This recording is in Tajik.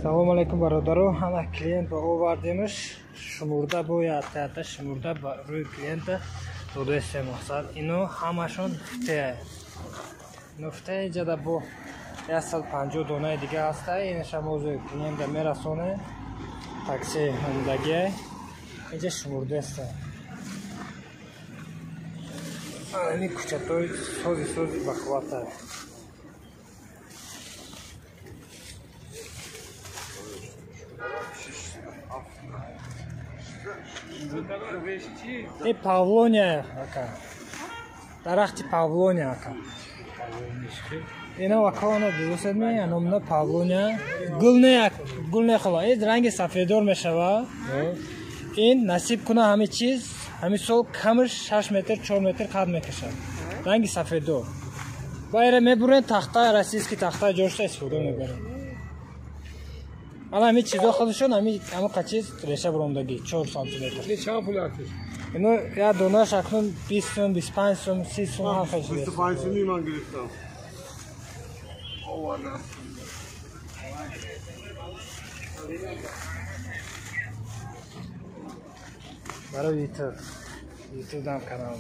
Салом алейкум бародаро, ҳама клиент ба овардемаш шумурда бояд тата шумурда ба рӯи клиента додоисте мақсад ино ҳамашон нуфтаи ҷада бо 150 донаи дига ҳаста инаша мозои клиента мерасоне такси ҳамдагия инҷа шумурдаста ани кучатои сози бақуввата این پاولونیا اکا درختی پاولونیا اکا اینا وکانا درست می انومنا پاولونیا گل نه خلا این رنگ سفیدار میشوه این نصیب کنه همه چیز همه سال کمش 6 متر 4 متر قد میکشه رنگ سفیدار باید میبرن تخته رسیسکی تخته جورشتا استفاده میبرن الان همین چیزا خودشون همه قچیز ریشه برامدگی 4 سانتیمتر چند پول هستش؟ اینو یا دونه شکلون 20 سوم 25 سوم 30 سوم هم خیلی 25 سومی من گرفتم برای یوتیوب دام کانال